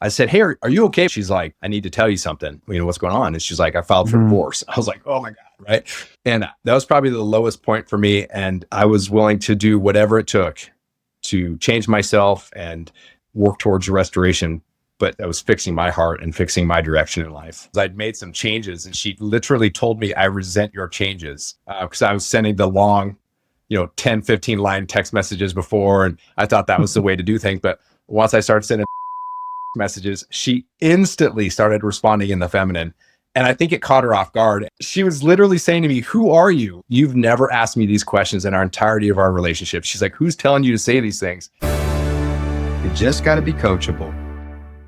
I said, hey, are you okay? She's like, I need to tell you something. What's going on? And she's like, I filed for divorce. I was like, oh my God. Right. And that was probably the lowest point for me. And I was willing to do whatever it took to change myself and work towards restoration. But I was fixing my heart and fixing my direction in life. I'd made some changes and she literally told me, I resent your changes, because I was sending the long, 10, 15 line text messages before. And I thought that was the way to do things. But once I started sending messages, she instantly started responding in the feminine. And I think it caught her off guard. She was literally saying to me, who are you? You've never asked me these questions in our entirety of our relationship. She's like, who's telling you to say these things? You just got to be coachable.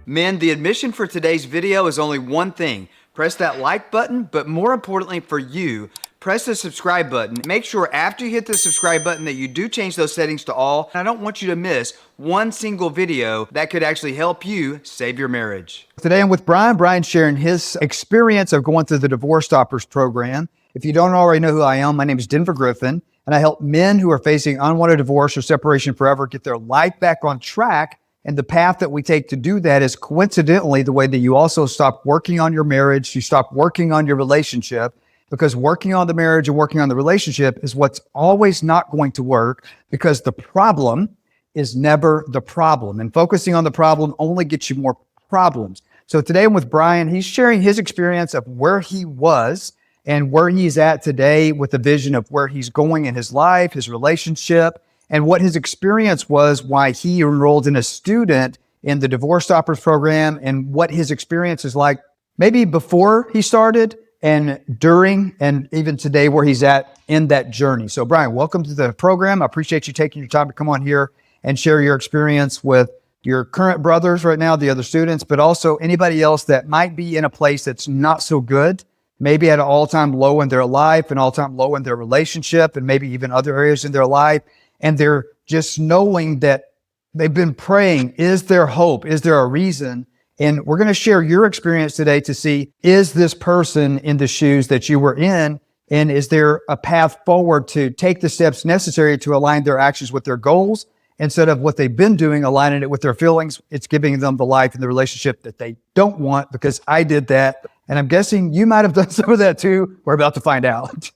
Men, the admission for today's video is only one thing. Press that like button, but more importantly for you, press the subscribe button. Make sure after you hit the subscribe button that you do change those settings to all. I don't want you to miss one single video that could actually help you save your marriage. Today I'm with Brian. Brian's sharing his experience of going through the Divorce Stoppers program. If you don't already know who I am, my name is Denver Griffin, and I help men who are facing unwanted divorce or separation forever get their life back on track. And the path that we take to do that is coincidentally the way that you also stop working on your marriage, you stop working on your relationship, because working on the marriage and working on the relationship is what's always not going to work, because the problem is never the problem. And focusing on the problem only gets you more problems. So today I'm with Brian. He's sharing his experience of where he was and where he's at today with a vision of where he's going in his life, his relationship, and what his experience was, why he enrolled in a student in the Divorce Stoppers program, and what his experience is like maybe before he started and during, and even today where he's at in that journey. So Brian, welcome to the program. I appreciate you taking your time to come on here and share your experience with your current brothers right now, the other students, but also anybody else that might be in a place that's not so good, maybe at an all-time low in their life, an all-time low in their relationship, and maybe even other areas in their life. And they're just knowing that they've been praying, is there hope? Is there a reason? And we're going to share your experience today to see, is this person in the shoes that you were in? And is there a path forward to take the steps necessary to align their actions with their goals? Instead of what they've been doing, aligning it with their feelings, it's giving them the life and the relationship that they don't want, because I did that. And I'm guessing you might have done some of that too. We're about to find out.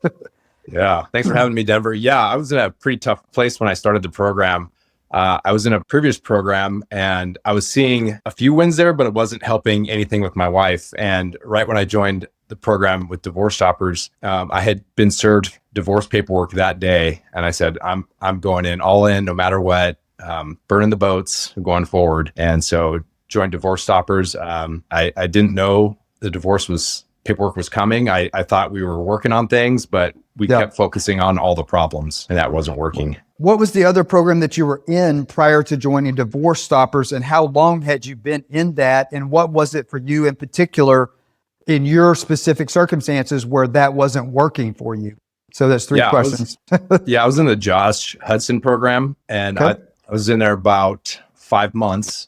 Yeah. Thanks for having me, Denver. Yeah, I was in a pretty tough place when I started the program. I was in a previous program and I was seeing a few wins there, but it wasn't helping anything with my wife. And right when I joined the program with Divorce Stoppers, I had been served divorce paperwork that day. And I said, I'm going in all in, no matter what, burning the boats, going forward. And so joined Divorce Stoppers. I didn't know the paperwork was coming. I thought we were working on things, but we kept focusing on all the problems, and that wasn't working. What was the other program that you were in prior to joining Divorce Stoppers, and how long had you been in that? And what was it for you in particular in your specific circumstances where that wasn't working for you? So that's three questions. I was in the Josh Hudson program, and I was in there about 5 months.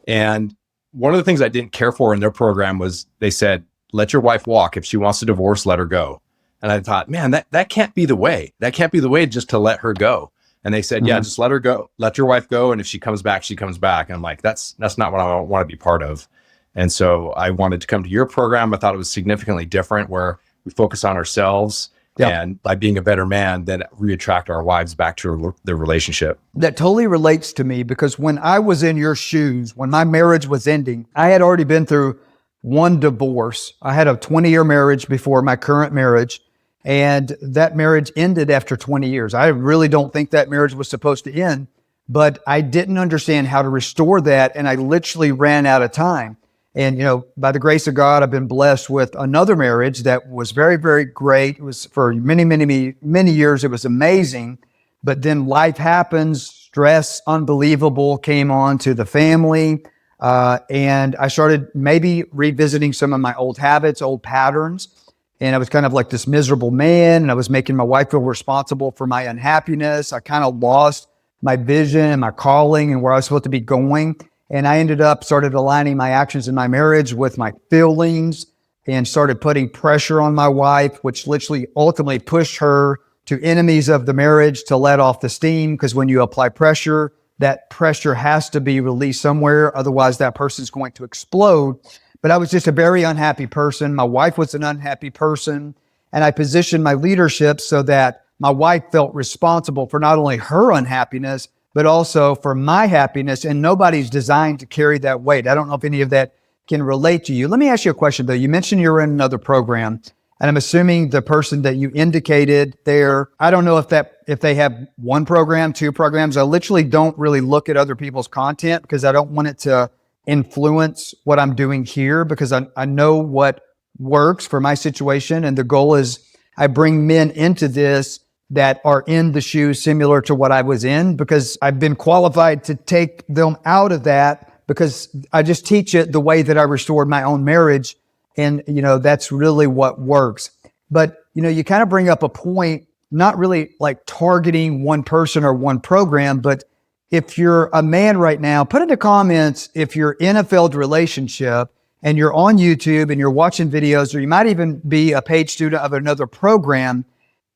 And one of the things I didn't care for in their program was they said, let your wife walk. If she wants to divorce, let her go. And I thought, man, that can't be the way. That can't be the way, just to let her go. And they said, yeah, just let her go. Let your wife go. And if she comes back, she comes back. And I'm like, that's not what I want to be part of. And so I wanted to come to your program. I thought it was significantly different, where we focus on ourselves and by being a better man, then reattract our wives back to the relationship. That totally relates to me, because when I was in your shoes, when my marriage was ending, I had already been through one divorce. I had a 20-year marriage before my current marriage, and that marriage ended after 20 years. I really don't think that marriage was supposed to end, but I didn't understand how to restore that, and I literally ran out of time. And, by the grace of God, I've been blessed with another marriage that was very, very great. It was for many, many, many years. It was amazing. But then life happens, stress, unbelievable, came on to the family. And I started maybe revisiting some of my old habits, old patterns. And I was kind of like this miserable man, and I was making my wife feel responsible for my unhappiness. I kind of lost my vision and my calling and where I was supposed to be going. And I started aligning my actions in my marriage with my feelings, and started putting pressure on my wife, which literally ultimately pushed her to enemies of the marriage, to let off the steam. Because when you apply pressure, that pressure has to be released somewhere. Otherwise, that person's going to explode. But I was just a very unhappy person. My wife was an unhappy person. And I positioned my leadership so that my wife felt responsible for not only her unhappiness, but also for my happiness. And nobody's designed to carry that weight. I don't know if any of that can relate to you. Let me ask you a question, though. You mentioned you're in another program. And I'm assuming the person that you indicated there, I don't know if they have one program, two programs. I literally don't really look at other people's content because I don't want it to influence what I'm doing here, because I know what works for my situation. And the goal is I bring men into this that are in the shoes similar to what I was in, because I've been qualified to take them out of that, because I just teach it the way that I restored my own marriage. And, that's really what works. But, you kind of bring up a point, not really like targeting one person or one program, but if you're a man right now, put in the comments if you're in a failed relationship and you're on YouTube and you're watching videos, or you might even be a paid student of another program.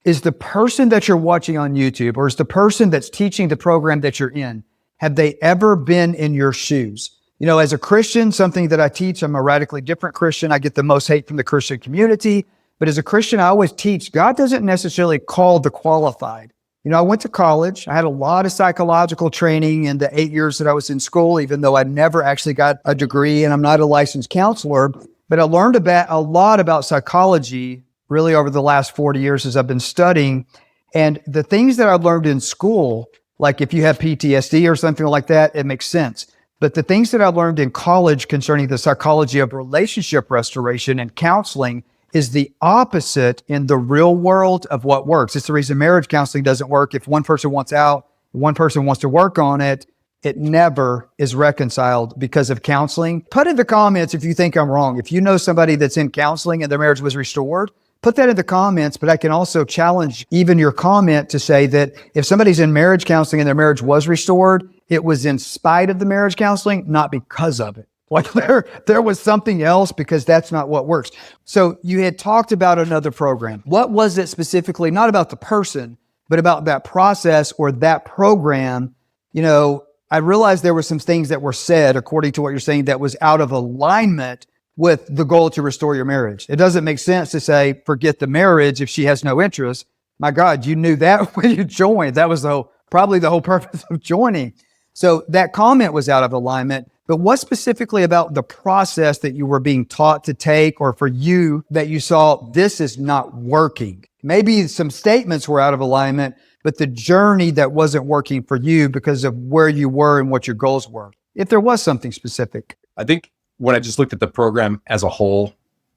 Is the person that you're watching on YouTube, or is the person that's teaching the program that you're in, have they ever been in your shoes? As a Christian, something that I teach, I'm a radically different Christian. I get the most hate from the Christian community. But as a Christian, I always teach God doesn't necessarily call the qualified. I went to college. I had a lot of psychological training in the 8 years that I was in school, even though I never actually got a degree and I'm not a licensed counselor. But I learned a lot about psychology really over the last 40 years as I've been studying. And the things that I learned in school, like if you have PTSD or something like that, it makes sense. But the things that I learned in college concerning the psychology of relationship restoration and counseling is the opposite in the real world of what works. It's the reason marriage counseling doesn't work. If one person wants out, one person wants to work on it, it never is reconciled because of counseling. Put in the comments if you think I'm wrong. If you know somebody that's in counseling and their marriage was restored, put that in the comments. But I can also challenge even your comment to say that if somebody's in marriage counseling and their marriage was restored, it was in spite of the marriage counseling, not because of it. Like there was something else, because that's not what works. So you had talked about another program. What was it specifically, not about the person, but about that process or that program? I realized there were some things that were said, according to what you're saying, that was out of alignment with the goal to restore your marriage. It doesn't make sense to say, forget the marriage if she has no interest. My God, you knew that when you joined. That was probably the whole purpose of joining. So that comment was out of alignment. But what specifically about the process that you were being taught to take, or for you that you saw this is not working? Maybe some statements were out of alignment, but the journey that wasn't working for you because of where you were and what your goals were, if there was something specific. I think when I just looked at the program as a whole,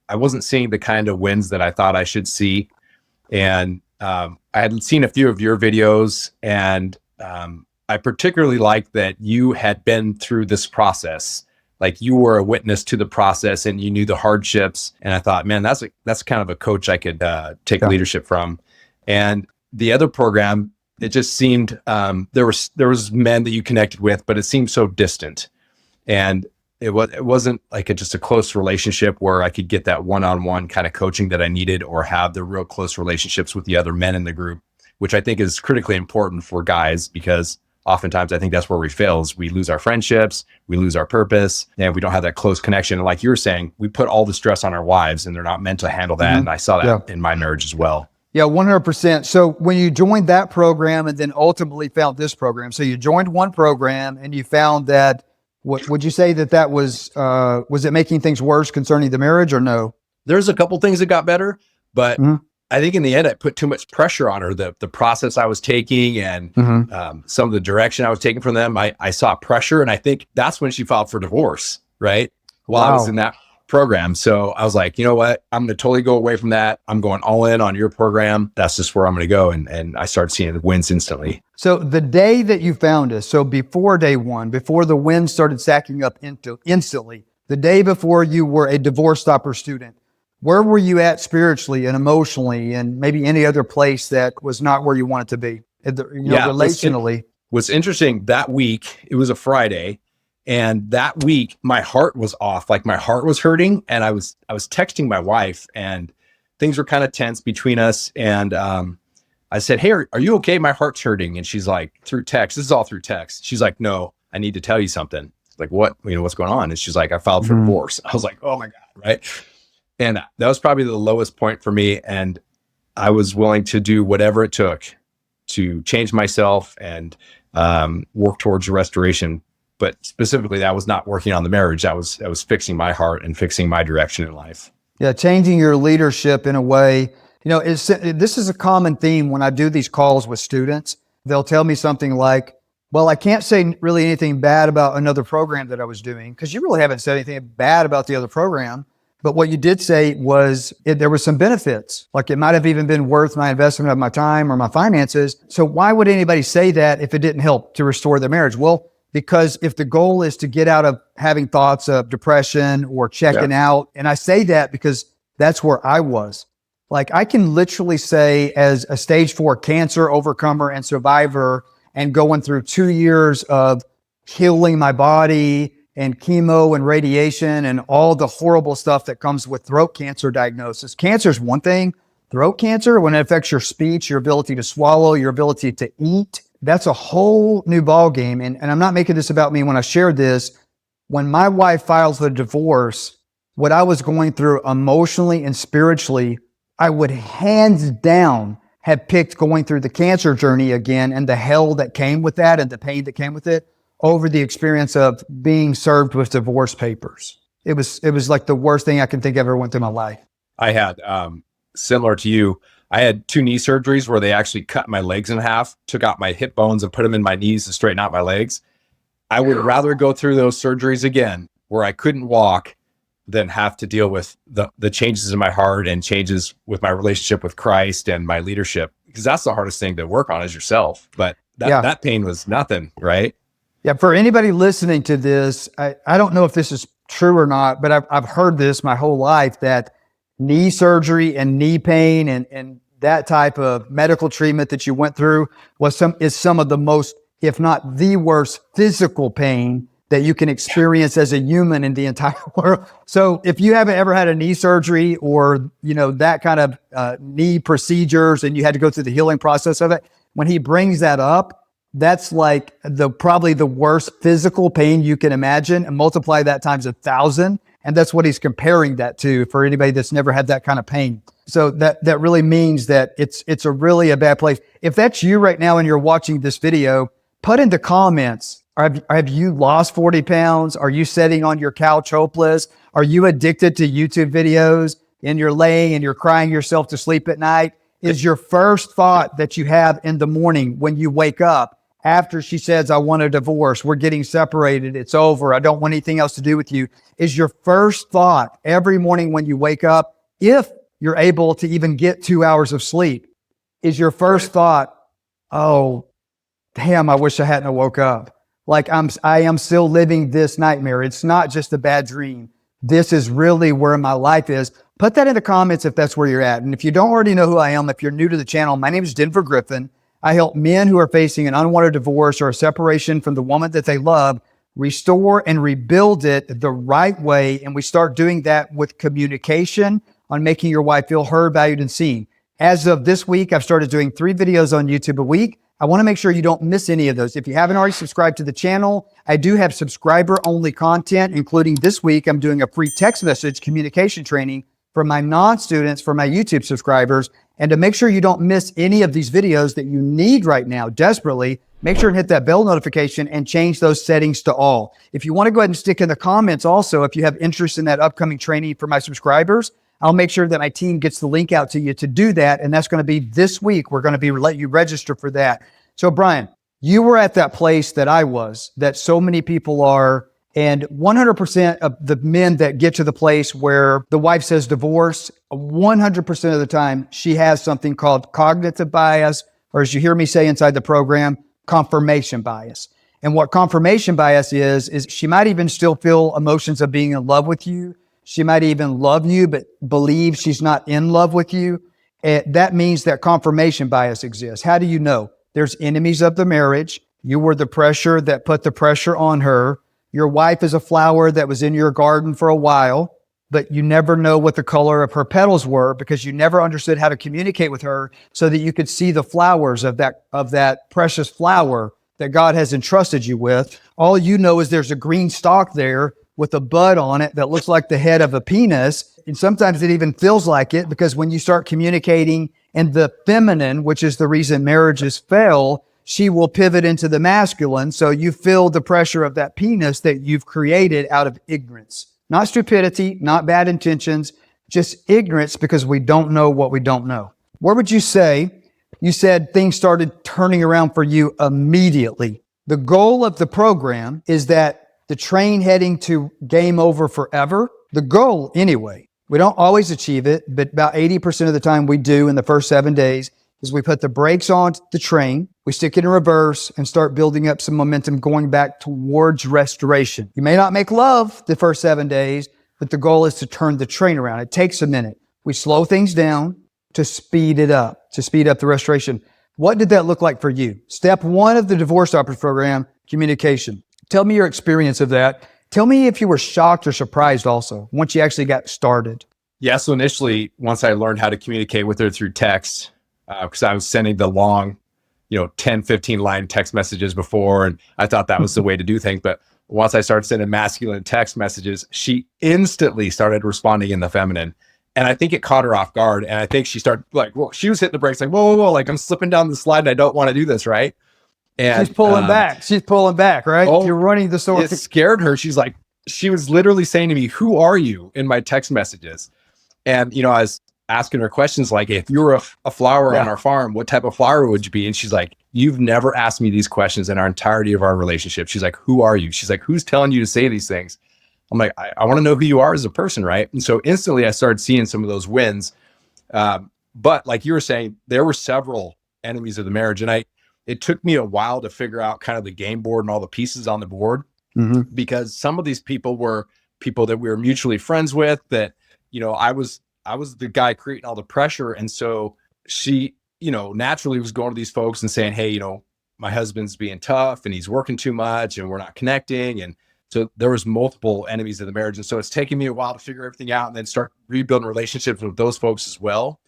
I wasn't seeing the kind of wins that I thought I should see. And I had seen a few of your videos, and I particularly liked that you had been through this process. Like you were a witness to the process and you knew the hardships. And I thought, man, that's kind of a coach I could take leadership from. And the other program, it just seemed there was men that you connected with, but it seemed so distant. And it wasn't like just a close relationship where I could get that one-on-one kind of coaching that I needed, or have the real close relationships with the other men in the group, which I think is critically important for guys, because oftentimes I think that's where we fail, is we lose our friendships, we lose our purpose, and we don't have that close connection. And like you were saying, we put all the stress on our wives and they're not meant to handle that. Mm-hmm. And I saw that in my marriage as well. Yeah, 100%. So when you joined that program and then ultimately found this program, so you joined one program and you found that, what would you say that was it making things worse concerning the marriage, or no? There's a couple things that got better, but I think in the end, I put too much pressure on her. The process I was taking and some of the direction I was taking from them, I saw pressure. And I think that's when she filed for divorce, right? While I was in that program. So I was like, you know what? I'm going to totally go away from that. I'm going all in on your program. That's just where I'm going to go. And I started seeing the wins instantly. So the day that you found us, so before day one, before the wins started stacking up instantly, the day before you were a Divorce Stopper student, where were you at spiritually and emotionally, and maybe any other place that was not where you wanted to be, relationally? What's interesting, that week, it was a Friday, and that week my heart was off. Like my heart was hurting, and I was texting my wife, and things were kind of tense between us. And I said, hey, are you okay? My heart's hurting. And she's like, through text. This is all through text. She's like, no, I need to tell you something. Like, what? What's going on? And she's like, I filed for divorce. I was like, oh my God. Right. And that was probably the lowest point for me. And I was willing to do whatever it took to change myself and work towards restoration. But specifically, that was not working on the marriage. I was fixing my heart and fixing my direction in life. Yeah, changing your leadership in a way. This is a common theme when I do these calls with students. They'll tell me something like, well, I can't say really anything bad about another program that I was doing, because you really haven't said anything bad about the other program. But what you did say was there were some benefits. Like it might have even been worth my investment of my time or my finances. So why would anybody say that if it didn't help to restore their marriage? Well, because if the goal is to get out of having thoughts of depression or checking out, and I say that because that's where I was. Like I can literally say, as a stage 4 cancer overcomer and survivor, and going through 2 years of healing my body and chemo and radiation and all the horrible stuff that comes with throat cancer diagnosis. Cancer is one thing. Throat cancer, when it affects your speech, your ability to swallow, your ability to eat, that's a whole new ballgame. And I'm not making this about me when I shared this. When my wife filed for divorce, what I was going through emotionally and spiritually, I would hands down have picked going through the cancer journey again and the hell that came with that and the pain that came with it over the experience of being served with divorce papers. It was like the worst thing I can think I ever went through my life. I had, similar to you, I had 2 knee surgeries where they actually cut my legs in half, took out my hip bones and put them in my knees to straighten out my legs. I would rather go through those surgeries again where I couldn't walk than have to deal with the changes in my heart and changes with my relationship with Christ and my leadership, because that's the hardest thing to work on is yourself. But that pain was nothing, right? Yeah. For anybody listening to this, I don't know if this is true or not, but I've heard this my whole life, that knee surgery and knee pain and that type of medical treatment that you went through is some of the most, if not the worst, physical pain that you can experience as a human in the entire world. So if you haven't ever had a knee surgery or, that kind of knee procedures and you had to go through the healing process of it, when he brings that up, that's like probably the worst physical pain you can imagine, and multiply that times 1,000. And that's what he's comparing that to for anybody that's never had that kind of pain. So that really means that it's a really a bad place. If that's you right now and you're watching this video, put in the comments, have you lost 40 pounds? Are you sitting on your couch hopeless? Are you addicted to YouTube videos and you're laying and you're crying yourself to sleep at night? Is your first thought that you have in the morning when you wake up after she says, I want a divorce, we're getting separated, it's over, I don't want anything else to do with you? Is your first thought every morning when you wake up, if you're able to even get 2 hours of sleep, is your first thought, oh, damn, I wish I hadn't woke up. Like I am still living this nightmare. It's not just a bad dream. This is really where my life is. Put that in the comments if that's where you're at. And if you don't already know who I am, if you're new to the channel, my name is Denver Griffin. I help men who are facing an unwanted divorce or a separation from the woman that they love restore and rebuild it the right way. And we start doing that with communication on making your wife feel heard, valued, and seen. As of this week, I've started doing 3 videos on YouTube a week. I want to make sure you don't miss any of those. If you haven't already subscribed to the channel, I do have subscriber-only content, including this week, I'm doing a free text message communication training for my non-students, for my YouTube subscribers. And to make sure you don't miss any of these videos that you need right now desperately, make sure and hit that bell notification and change those settings to all. If you want to go ahead and stick in the comments also, if you have interest in that upcoming training for my subscribers, I'll make sure that my team gets the link out to you to do that. And that's going to be this week. We're going to be let you register for that. So Brian, you were at that place that I was, that so many people are, and 100% of the men that get to the place where the wife says divorce, 100% of the time, she has something called cognitive bias, or as you hear me say inside the program, confirmation bias. And what confirmation bias is she might even still feel emotions of being in love with you. She might even love you, but believe she's not in love with you. And that means that confirmation bias exists. How do you know? There's enemies of the marriage. You were the pressure that put the pressure on her. Your wife is a flower that was in your garden for a while. but you never know what the color of her petals were because you never understood how to communicate with her so that you could see the flowers of that precious flower that God has entrusted you with. All you know is there's a green stalk there with a bud on it that looks like the head of a penis. And sometimes it even feels like it, because when you start communicating in the feminine, which is the reason marriages fail, she will pivot into the masculine. So you feel the pressure of that penis that you've created out of ignorance. Not stupidity, not bad intentions, just ignorance, because we don't know what we don't know. Where would you say, you said things started turning around for you immediately? The goal of the program is that the train heading to game over forever, the goal anyway, we don't always achieve it, but about 80% of the time we do in the first 7 days, is we put the brakes on the train, we stick it in reverse and start building up some momentum going back towards restoration. You may not make love the first 7 days, but the goal is to turn the train around. It takes a minute. We slow things down to speed it up, to speed up the restoration. What did that look like for you? Step 1 of the Divorce Stoppers program, communication. Tell me your experience of that. Tell me if you were shocked or surprised also once you actually got started. Yeah. So initially, once I learned how to communicate with her through text, because I was sending the long, 10, 15 line text messages before, and I thought that was the way to do things. But once I started sending masculine text messages, she instantly started responding in the feminine. And I think it caught her off guard. And I think she started she was hitting the brakes like, whoa, like I'm slipping down the slide and I don't want to do this, right? And she's pulling back. She's pulling back, right? Oh, you're running the store. It scared her. She was literally saying to me, "Who are you?" in my text messages. And, I was asking her questions like, if you were a flower on our farm, what type of flower would you be? And she's like, you've never asked me these questions in our entirety of our relationship. She's like, who are you? She's like, who's telling you to say these things? I'm like, I want to know who you are as a person, right? And so instantly I started seeing some of those wins. But like you were saying, there were several enemies of the marriage. And it took me a while to figure out kind of the game board and all the pieces on the board, because some of these people were people that we were mutually friends with that, I was the guy creating all the pressure. And so she, naturally was going to these folks and saying, hey, my husband's being tough and he's working too much and we're not connecting. And so there was multiple enemies of the marriage. And so it's taken me a while to figure everything out and then start rebuilding relationships with those folks as well.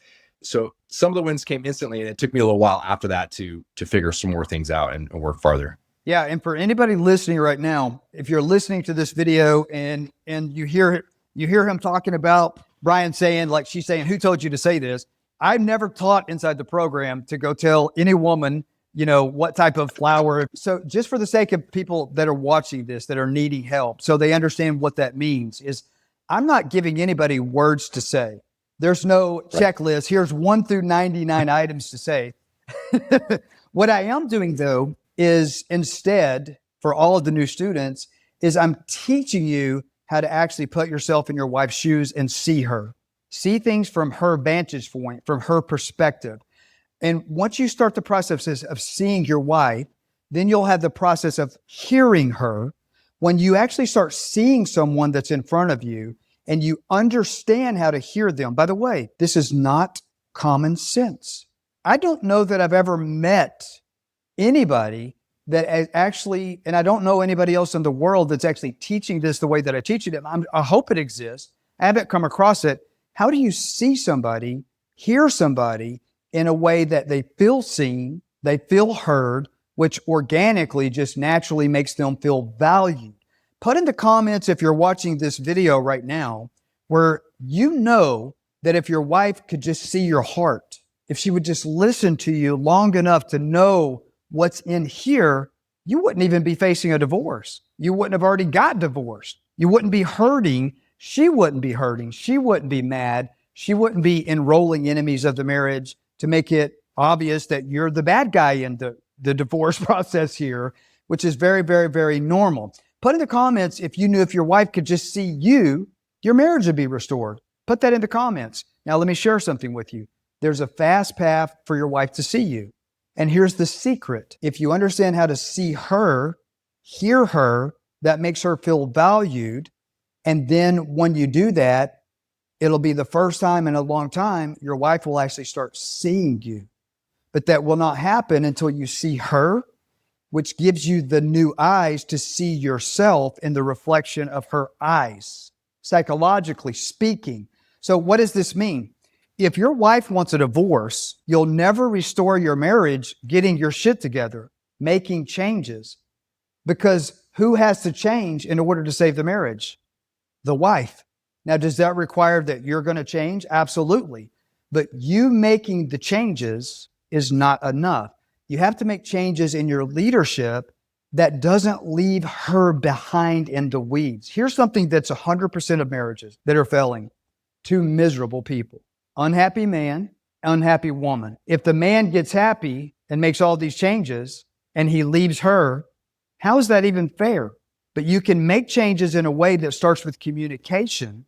So some of the wins came instantly, and it took me a little while after that to figure some more things out and work farther. Yeah. And for anybody listening right now, if you're listening to this video and you hear him talking about Brian saying, like she's saying, who told you to say this? I've never taught inside the program to go tell any woman, what type of flower. So just for the sake of people that are watching this, that are needing help, so they understand what that means, is I'm not giving anybody words to say. There's no checklist. Here's 1 through 99 items to say. What I am doing though, is instead for all of the new students, is I'm teaching you how to actually put yourself in your wife's shoes and see her. See things from her vantage point, from her perspective. And once you start the process of seeing your wife, then you'll have the process of hearing her. When you actually start seeing someone that's in front of you and you understand how to hear them. By the way, this is not common sense. I don't know that I've ever met anybody that actually, and I don't know anybody else in the world that's actually teaching this the way that I teach it. I hope it exists. I haven't come across it. How do you see somebody, hear somebody in a way that they feel seen, they feel heard, which organically just naturally makes them feel valued? Put in the comments if you're watching this video right now, where you know that if your wife could just see your heart, if she would just listen to you long enough to know what's in here, you wouldn't even be facing a divorce. You wouldn't have already got divorced. You wouldn't be hurting. She wouldn't be hurting. She wouldn't be mad. She wouldn't be enrolling enemies of the marriage to make it obvious that you're the bad guy in the divorce process here, which is very, very, very normal. Put in the comments if you knew if your wife could just see you, your marriage would be restored. Put that in the comments. Now, let me share something with you. There's a fast path for your wife to see you. And here's the secret. If you understand how to see her, hear her, that makes her feel valued. And then when you do that, it'll be the first time in a long time your wife will actually start seeing you. But that will not happen until you see her, which gives you the new eyes to see yourself in the reflection of her eyes. psychologically speaking. So what does this mean? If your wife wants a divorce, you'll never restore your marriage getting your shit together, making changes. Because who has to change in order to save the marriage? The wife. Now, does that require that you're going to change? Absolutely. But you making the changes is not enough. You have to make changes in your leadership that doesn't leave her behind in the weeds. Here's something that's 100% of marriages that are failing. Two miserable people. Unhappy man, unhappy woman. If the man gets happy and makes all these changes and he leaves her, how is that even fair? But you can make changes in a way that starts with communication,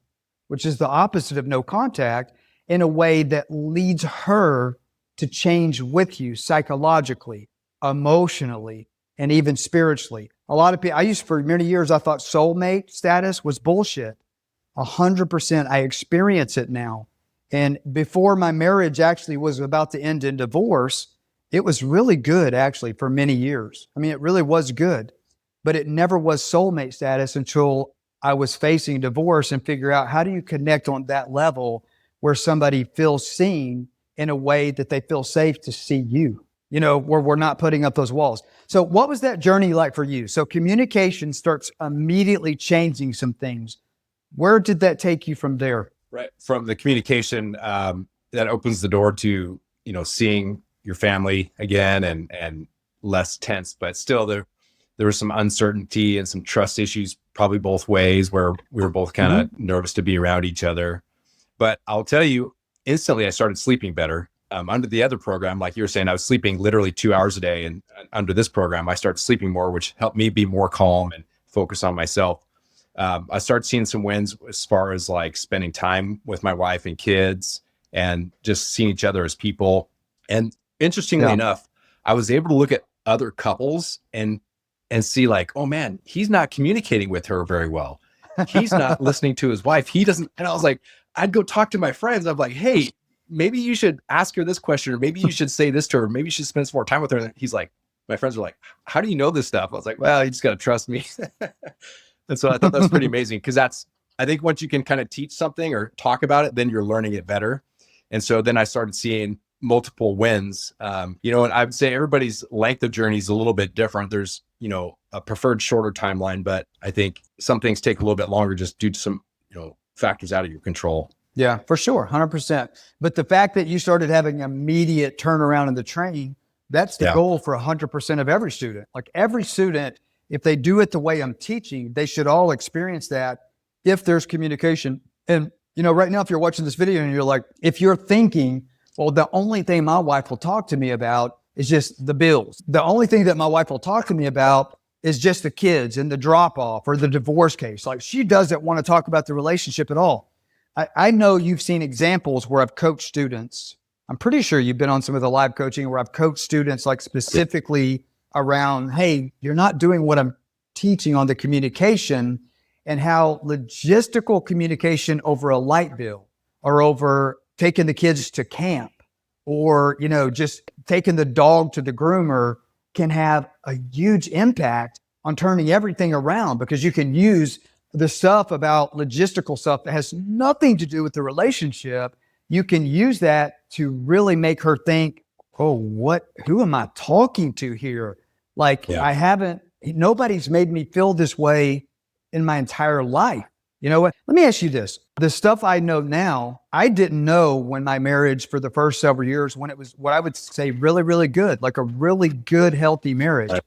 which is the opposite of no contact, in a way that leads her to change with you psychologically, emotionally, and even spiritually. A lot of people, for many years, I thought soulmate status was bullshit. 100%. I experience it now. And before my marriage actually was about to end in divorce, it was really good actually for many years. I mean, it really was good, but it never was soulmate status until I was facing divorce and figure out how do you connect on that level where somebody feels seen in a way that they feel safe to see you, where we're not putting up those walls. So what was that journey like for you? So communication starts immediately changing some things. Where did that take you from there? Right. From the communication, that opens the door to, seeing your family again and less tense, but still there was some uncertainty and some trust issues, probably both ways, where we were both kind of nervous to be around each other. But I'll tell you, instantly I started sleeping better. Under the other program, like you were saying, I was sleeping literally 2 hours a day. And under this program, I started sleeping more, which helped me be more calm and focus on myself. I started seeing some wins as far as like spending time with my wife and kids and just seeing each other as people. And interestingly enough, I was able to look at other couples and see like, oh man, he's not communicating with her very well. He's not listening to his wife. He doesn't. And I was like, I'd go talk to my friends. I'm like, hey, maybe you should ask her this question, or maybe you should say this to her. Maybe you should spend some more time with her. And he's like, my friends are like, how do you know this stuff? I was like, well, you just got to trust me. And so I thought that was pretty amazing because I think once you can kind of teach something or talk about it, then you're learning it better. And so then I started seeing multiple wins, and I would say everybody's length of journey is a little bit different. There's, a preferred shorter timeline, but I think some things take a little bit longer just due to some, factors out of your control. Yeah, for sure. 100%. But the fact that you started having immediate turnaround in the training, that's the goal for 100% of every student. Like every student, if they do it the way I'm teaching, they should all experience that if there's communication. And, right now, if you're watching this video and you're like, if you're thinking, well, the only thing my wife will talk to me about is just the bills. The only thing that my wife will talk to me about is just the kids and the drop off or the divorce case. Like she doesn't want to talk about the relationship at all. I know you've seen examples where I've coached students. I'm pretty sure you've been on some of the live coaching where I've coached students like specifically around, hey, you're not doing what I'm teaching on the communication, and how logistical communication over a light bill or over taking the kids to camp or, just taking the dog to the groomer can have a huge impact on turning everything around, because you can use the stuff about logistical stuff that has nothing to do with the relationship. You can use that to really make her think, oh, who am I talking to here? Like nobody's made me feel this way in my entire life. You know what? Let me ask you this. The stuff I know now, I didn't know when my marriage for the first several years, when it was what I would say really, really good, like a really good, healthy marriage. Right.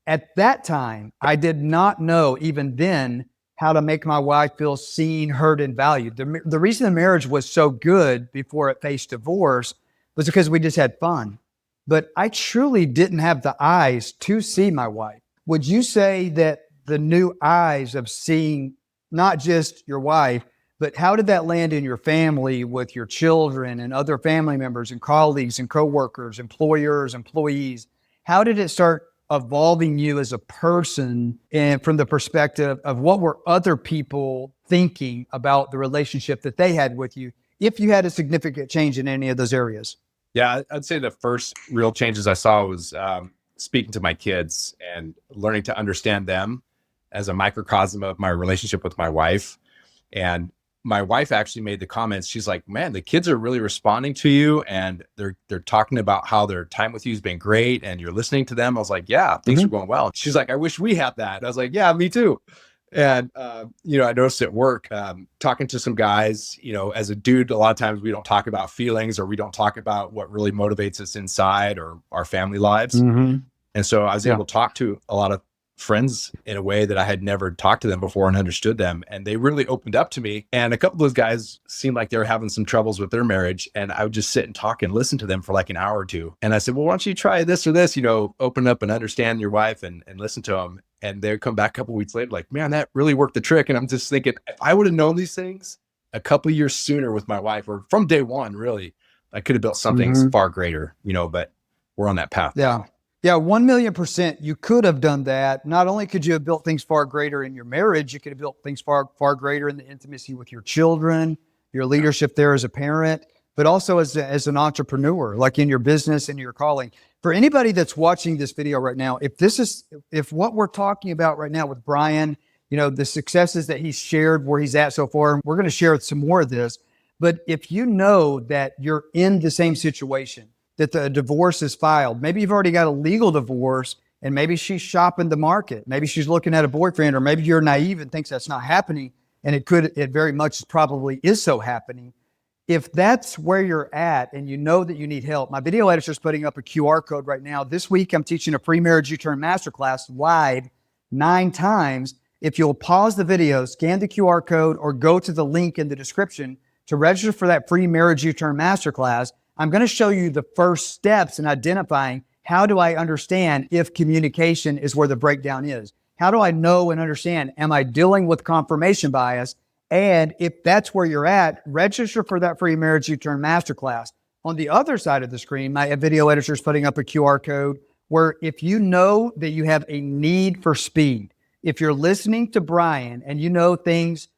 At that time, I did not know even then how to make my wife feel seen, heard, and valued. The reason the marriage was so good before it faced divorce was because we just had fun. But I truly didn't have the eyes to see my wife. Would you say that the new eyes of seeing not just your wife, but how did that land in your family with your children and other family members and colleagues and coworkers, employers, employees? How did it start evolving you as a person, and from the perspective of what were other people thinking about the relationship that they had with you, if you had a significant change in any of those areas? Yeah, I'd say the first real changes I saw was speaking to my kids and learning to understand them as a microcosm of my relationship with my wife. And my wife actually made the comments. She's like, man, the kids are really responding to you, and they're talking about how their time with you has been great and you're listening to them. I was like, yeah, things are going well. She's like, I wish we had that. I was like, yeah, me too. And, I noticed at work, talking to some guys, as a dude, a lot of times we don't talk about feelings, or we don't talk about what really motivates us inside or our family lives. And so I was able to talk to a lot of friends in a way that I had never talked to them before and understood them. And they really opened up to me. And a couple of those guys seemed like they were having some troubles with their marriage. And I would just sit and talk and listen to them for like an hour or two. And I said, well, why don't you try this or this, open up and understand your wife and listen to them. And they'd come back a couple of weeks later, like, man, that really worked the trick. And I'm just thinking, if I would have known these things a couple of years sooner with my wife, or from day one, really, I could have built something far greater, but we're on that path. Yeah. Yeah, 1,000,000%. You could have done that. Not only could you have built things far greater in your marriage, you could have built things far, far greater in the intimacy with your children, your leadership there as a parent, but also as an entrepreneur, like in your business and your calling. For anybody that's watching this video right now, if what we're talking about right now with Brian, the successes that he's shared, where he's at so far, we're going to share some more of this. But if you know that you're in the same situation, that the divorce is filed. Maybe you've already got a legal divorce, and maybe she's shopping the market. Maybe she's looking at a boyfriend, or maybe you're naive and thinks that's not happening. And it very much probably is so happening. If that's where you're at and you know that you need help, my video editor is putting up a QR code right now. This week, I'm teaching a pre-marriage U-turn masterclass live 9 times. If you'll pause the video, scan the QR code, or go to the link in the description to register for that free marriage U-turn masterclass, I'm going to show you the first steps in identifying how do I understand if communication is where the breakdown is. How do I know and understand, am I dealing with confirmation bias? And if that's where you're at, register for that free marriage U-turn masterclass. On the other side of the screen, my video editor is putting up a QR code where if you know that you have a need for speed, if you're listening to Brian and you know things,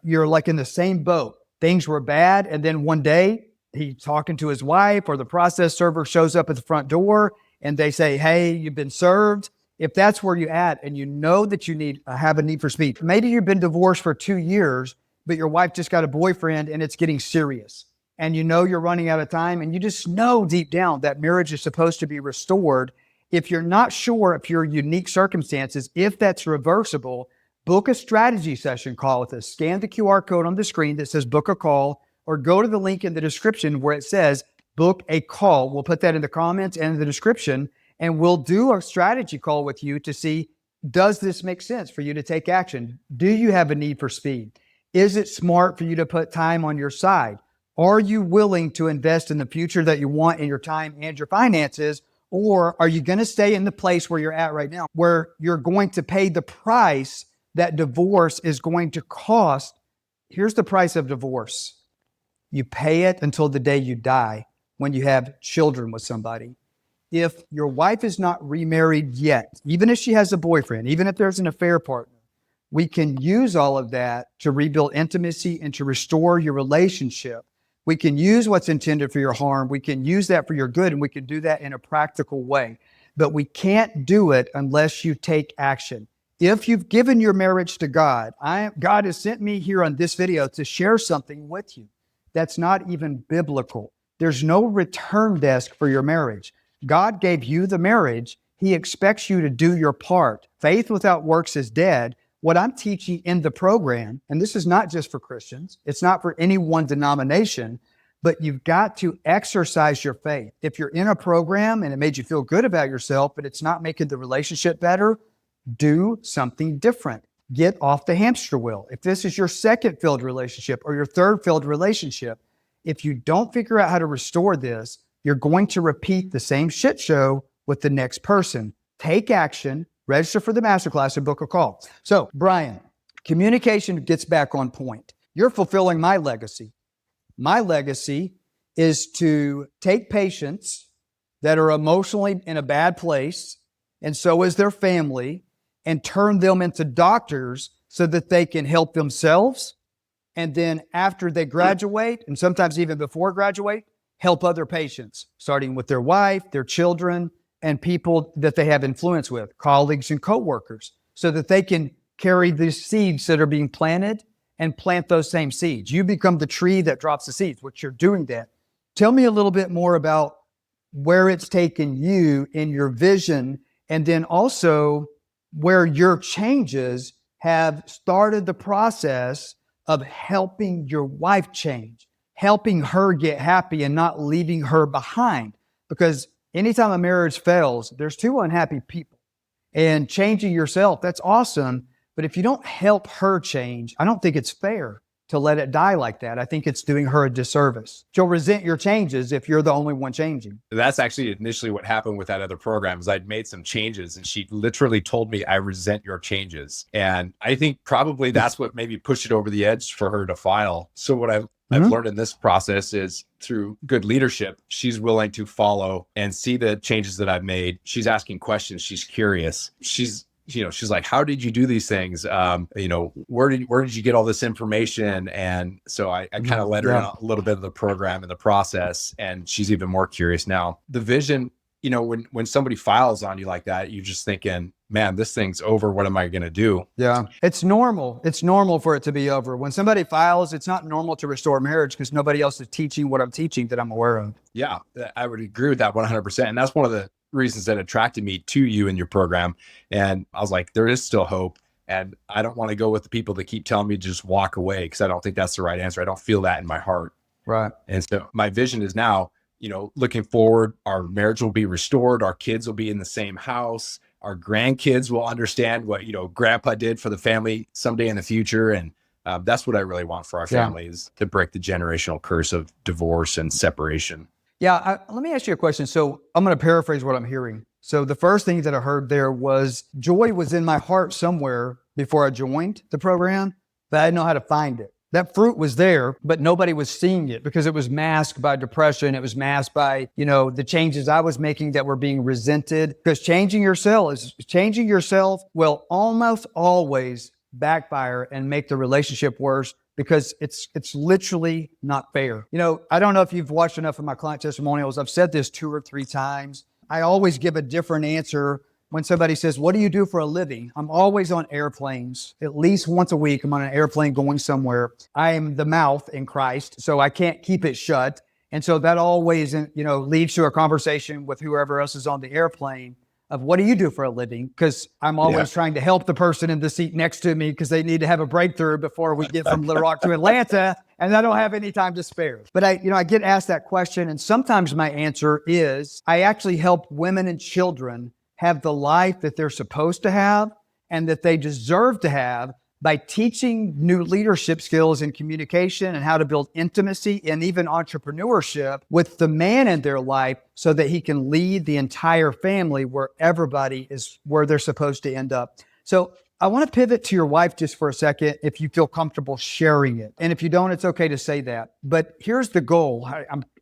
you're like in the same boat, things were bad, and then one day, he's talking to his wife, or the process server shows up at the front door and they say, hey, you've been served. If that's where you're at and you know that you have a need for speed, maybe you've been divorced for 2 years, but your wife just got a boyfriend and it's getting serious. And you're running out of time, and you just know deep down that marriage is supposed to be restored. If you're not sure if your unique circumstances, if that's reversible, book a strategy session call with us. Scan the QR code on the screen that says book a call, or go to the link in the description where it says book a call. We'll put that in the comments and in the description, and we'll do a strategy call with you to see, does this make sense for you to take action? Do you have a need for speed? Is it smart for you to put time on your side? Are you willing to invest in the future that you want in your time and your finances? Or are you going to stay in the place where you're at right now, where you're going to pay the price that divorce is going to cost? Here's the price of divorce. You pay it until the day you die when you have children with somebody. If your wife is not remarried yet, even if she has a boyfriend, even if there's an affair partner, we can use all of that to rebuild intimacy and to restore your relationship. We can use what's intended for your harm. We can use that for your good, and we can do that in a practical way. But we can't do it unless you take action. If you've given your marriage to God, God has sent me here on this video to share something with you. That's not even biblical. There's no return desk for your marriage. God gave you the marriage. He expects you to do your part. Faith without works is dead. What I'm teaching in the program, and this is not just for Christians, it's not for any one denomination, but you've got to exercise your faith. If you're in a program and it made you feel good about yourself, but it's not making the relationship better, do something different. Get off the hamster wheel. If this is your second failed relationship or your third failed relationship, if you don't figure out how to restore this, you're going to repeat the same shit show with the next person. Take action, register for the masterclass, and book a call. So, Brian, communication gets back on point. You're fulfilling my legacy. My legacy is to take patients that are emotionally in a bad place, and so is their family, and turn them into doctors so that they can help themselves. And then after they graduate, and sometimes even before graduate, help other patients, starting with their wife, their children, and people that they have influence with, colleagues and coworkers, so that they can carry the seeds that are being planted and plant those same seeds. You become the tree that drops the seeds, which you're doing that. Tell me a little bit more about where it's taken you in your vision, and then also where your changes have started the process of helping your wife change, helping her get happy and not leaving her behind. Because anytime a marriage fails, there's two unhappy people. And changing yourself, that's awesome. But if you don't help her change, I don't think it's fair to let it die like that. I think it's doing her a disservice. She'll resent your changes if you're the only one changing. That's actually initially what happened with that other program is I'd made some changes and she literally told me, I resent your changes. And I think probably that's what maybe pushed it over the edge for her to file. So what I've learned in this process is through good leadership, she's willing to follow and see the changes that I've made. She's asking questions. She's curious. She's like, how did you do these things? Where did you get all this information? And so I kind of let her in a little bit of the program and the process, and she's even more curious now. The vision, when somebody files on you like that, you're just thinking, man, this thing's over. What am I going to do? Yeah. It's normal. It's normal for it to be over. When somebody files, it's not normal to restore marriage because nobody else is teaching what I'm teaching that I'm aware of. Yeah, I would agree with that 100%. And that's one of the reasons that attracted me to you and your program. And I was like, there is still hope. And I don't want to go with the people that keep telling me to just walk away because I don't think that's the right answer. I don't feel that in my heart. Right. And so my vision is now, looking forward, our marriage will be restored. Our kids will be in the same house. Our grandkids will understand what, grandpa did for the family someday in the future. And that's what I really want for our family is to break the generational curse of divorce and separation. Yeah. Let me ask you a question. So I'm going to paraphrase what I'm hearing. So the first thing that I heard there was joy was in my heart somewhere before I joined the program, but I didn't know how to find it. That fruit was there, but nobody was seeing it because it was masked by depression. It was masked by, the changes I was making that were being resented. Because changing yourself will almost always backfire and make the relationship worse because it's literally not fair. I don't know if you've watched enough of my client testimonials. I've said this 2 or 3 times. I always give a different answer. When somebody says, what do you do for a living? I'm always on airplanes. At least once a week, I'm on an airplane going somewhere. I am the mouth in Christ, so I can't keep it shut. And so that always, leads to a conversation with whoever else is on the airplane of what do you do for a living? Because I'm always trying to help the person in the seat next to me because they need to have a breakthrough before we get from Little Rock to Atlanta, and I don't have any time to spare. But I get asked that question, and sometimes my answer is I actually help women and children have the life that they're supposed to have and that they deserve to have by teaching new leadership skills in communication and how to build intimacy and even entrepreneurship with the man in their life so that he can lead the entire family where everybody is where they're supposed to end up. So I want to pivot to your wife just for a second, if you feel comfortable sharing it. And if you don't, it's okay to say that. But here's the goal.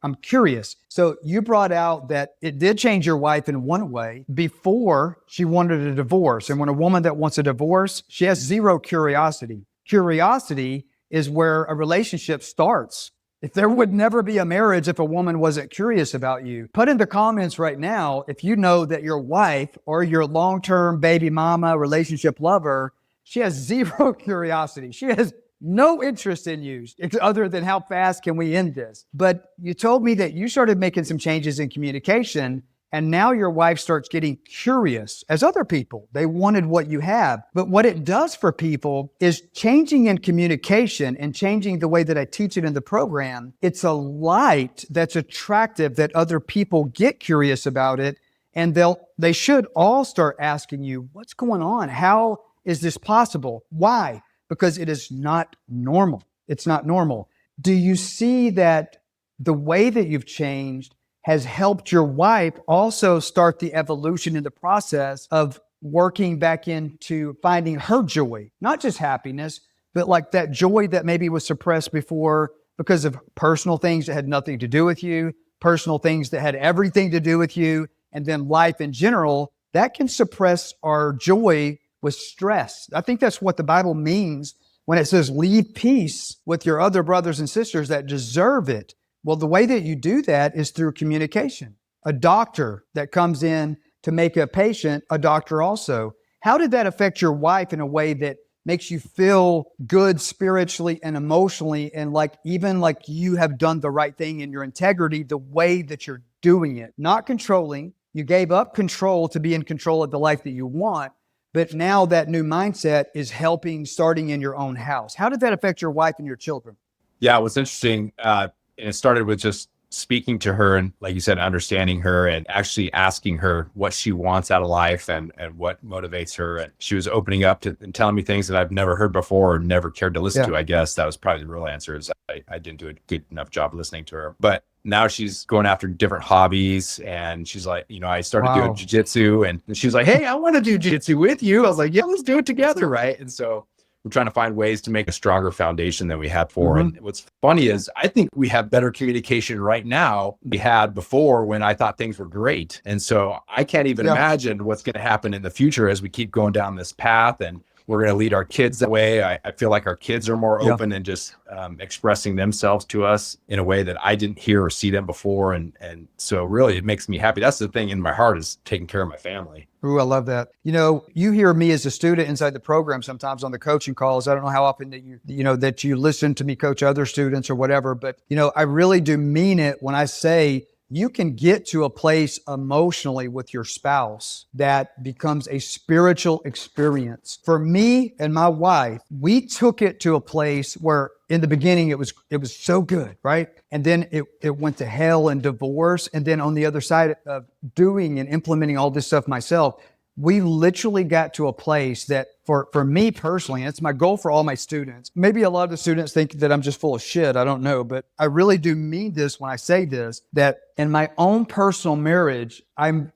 I'm curious. So you brought out that it did change your wife in one way before she wanted a divorce. And when a woman that wants a divorce, she has zero curiosity. Curiosity is where a relationship starts. If there would never be a marriage if a woman wasn't curious about you. Put in the comments right now if you know that your wife or your long-term baby mama relationship lover, she has zero curiosity. She has no interest in you other than how fast can we end this. But you told me that you started making some changes in communication, and now your wife starts getting curious as other people. They wanted what you have. But what it does for people is changing in communication and changing the way that I teach it in the program. It's a light that's attractive that other people get curious about it. And they should all start asking you, what's going on? How is this possible? Why? Because it is not normal. It's not normal. Do you see that the way that you've changed has helped your wife also start the evolution in the process of working back into finding her joy, not just happiness, but like that joy that maybe was suppressed before because of personal things that had nothing to do with you, personal things that had everything to do with you, and then life in general, that can suppress our joy with stress. I think that's what the Bible means when it says, leave peace with your other brothers and sisters that deserve it. Well, the way that you do that is through communication. A doctor that comes in to make a patient a doctor also. How did that affect your wife in a way that makes you feel good spiritually and emotionally, and like even like you have done the right thing in your integrity, the way that you're doing it, not controlling. You gave up control to be in control of the life that you want, but now that new mindset is helping starting in your own house. How did that affect your wife and your children? Yeah, what's interesting, and it started with just speaking to her and, like you said, understanding her and actually asking her what she wants out of life and what motivates her. And she was opening up to and telling me things that I've never heard before or never cared to listen to. I guess that was probably the real answer, is I didn't do a good enough job listening to her. But now she's going after different hobbies, and she's like, I started doing jujitsu, and she's like, hey, I want to do jujitsu with you. I was like, yeah, let's do it together, right? And so we're trying to find ways to make a stronger foundation than we had before. And what's funny is I think we have better communication right now than we had before when I thought things were great. And so I can't even imagine what's going to happen in the future as we keep going down this path, and we're going to lead our kids that way. I feel like our kids are more open and just expressing themselves to us in a way that I didn't hear or see them before. And so really it makes me happy. That's the thing in my heart, is taking care of my family. Ooh, I love that. You hear me as a student inside the program sometimes on the coaching calls. I don't know how often that that you listen to me coach other students or whatever, but I really do mean it when I say you can get to a place emotionally with your spouse that becomes a spiritual experience. For me and my wife, we took it to a place where in the beginning it was so good, right? And then it went to hell and divorce. And then on the other side of doing and implementing all this stuff myself, we literally got to a place that for me personally, and it's my goal for all my students. Maybe a lot of the students think that I'm just full of shit. I don't know, but I really do mean this when I say this, that in my own personal marriage, I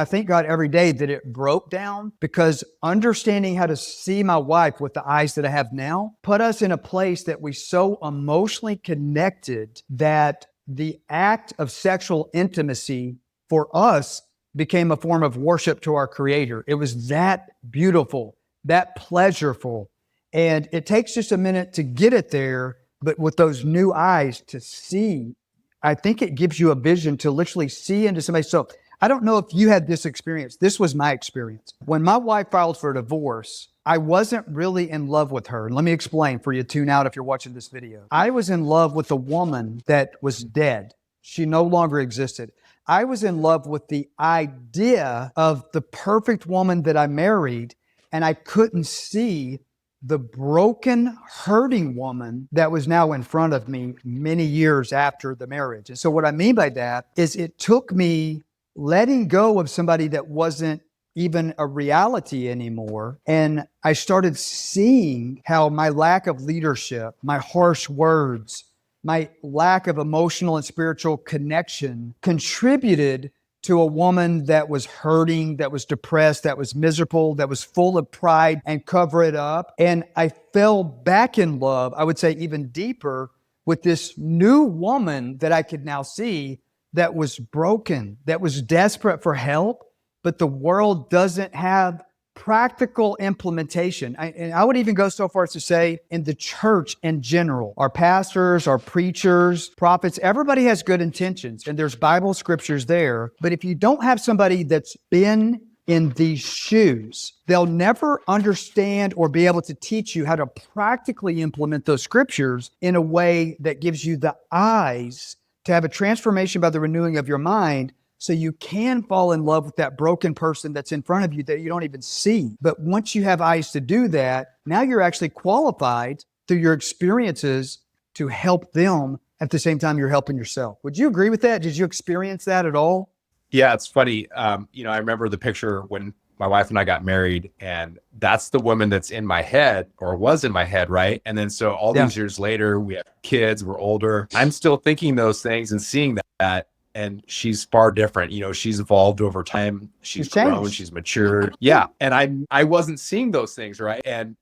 thank God every day that it broke down, because understanding how to see my wife with the eyes that I have now put us in a place that we so emotionally connected that the act of sexual intimacy for us became a form of worship to our Creator. It was that beautiful, that pleasurable. And it takes just a minute to get it there, but with those new eyes to see, I think it gives you a vision to literally see into somebody. So I don't know if you had this experience. This was my experience. When my wife filed for a divorce, I wasn't really in love with her. And let me explain for you, tune out if you're watching this video. I was in love with a woman that was dead. She no longer existed. I was in love with the idea of the perfect woman that I married, and I couldn't see the broken, hurting woman that was now in front of me many years after the marriage. And so what I mean by that is it took me letting go of somebody that wasn't even a reality anymore. And I started seeing how my lack of leadership, my harsh words, my lack of emotional and spiritual connection contributed to a woman that was hurting, that was depressed, that was miserable, that was full of pride and cover it up. And I fell back in love, I would say even deeper, with this new woman that I could now see that was broken, that was desperate for help, but the world doesn't have practical implementation. And I would even go so far as to say in the church in general, our pastors, our preachers, prophets, everybody has good intentions and there's Bible scriptures there. But if you don't have somebody that's been in these shoes, they'll never understand or be able to teach you how to practically implement those scriptures in a way that gives you the eyes to have a transformation by the renewing of your mind, so you can fall in love with that broken person that's in front of you that you don't even see. But once you have eyes to do that, now you're actually qualified through your experiences to help them at the same time you're helping yourself. Would you agree with that? Did you experience that at all? Yeah, it's funny. I remember the picture when my wife and I got married, and that's the woman that's in my head, or was in my head, right? And then so all these years later, we have kids, we're older. I'm still thinking those things and seeing that. And she's far different. She's evolved over time. She's grown, she's matured. Yeah. And I wasn't seeing those things, right? And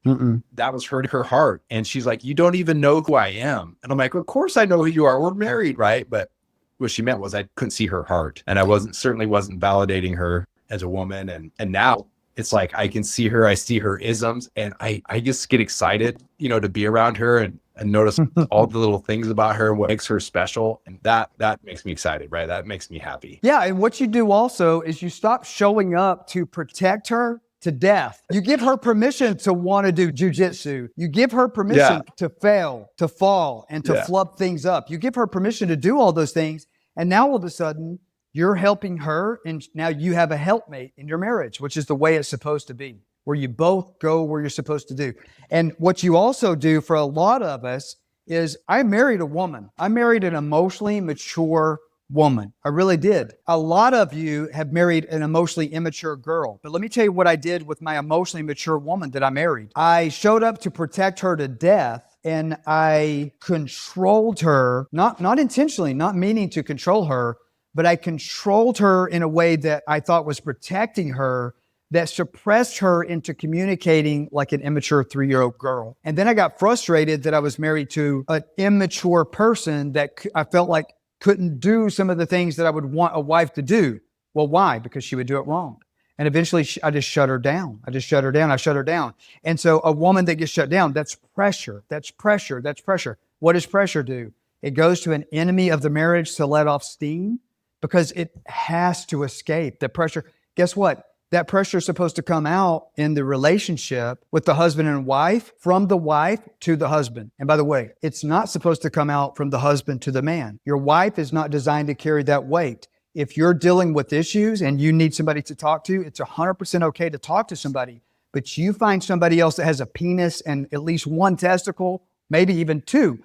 that was hurting her heart. And she's like, you don't even know who I am. And I'm like, of course I know who you are. We're married, right? But what she meant was I couldn't see her heart. And I certainly wasn't validating her as a woman. And now it's like I can see her, I see her isms, and I just get excited, to be around her and notice all the little things about her, what makes her special. And that makes me excited, right? That makes me happy. Yeah. And what you do also is you stop showing up to protect her to death. You give her permission to want to do jujitsu. You give her permission to fail, to fall, and to flub things up. You give her permission to do all those things. And now all of a sudden, you're helping her. And now you have a helpmate in your marriage, which is the way it's supposed to be, where you both go where you're supposed to do. And what you also do for a lot of us is I married a woman. I married an emotionally mature woman. I really did. A lot of you have married an emotionally immature girl. But let me tell you what I did with my emotionally mature woman that I married. I showed up to protect her to death, and I controlled her, not intentionally, not meaning to control her, but I controlled her in a way that I thought was protecting her, that suppressed her into communicating like an immature 3-year-old girl. And then I got frustrated that I was married to an immature person that I felt like couldn't do some of the things that I would want a wife to do. Well, why? Because she would do it wrong. And eventually I just shut her down. I shut her down. And so a woman that gets shut down, that's pressure. That's pressure. What does pressure do? It goes to an enemy of the marriage to let off steam because it has to escape. The pressure, guess what? That pressure is supposed to come out in the relationship with the husband and wife, from the wife to the husband. And by the way, it's not supposed to come out from the husband to the man. Your wife is not designed to carry that weight. If you're dealing with issues and you need somebody to talk to, it's 100% okay to talk to somebody. But you find somebody else that has a penis and at least one testicle, maybe even two.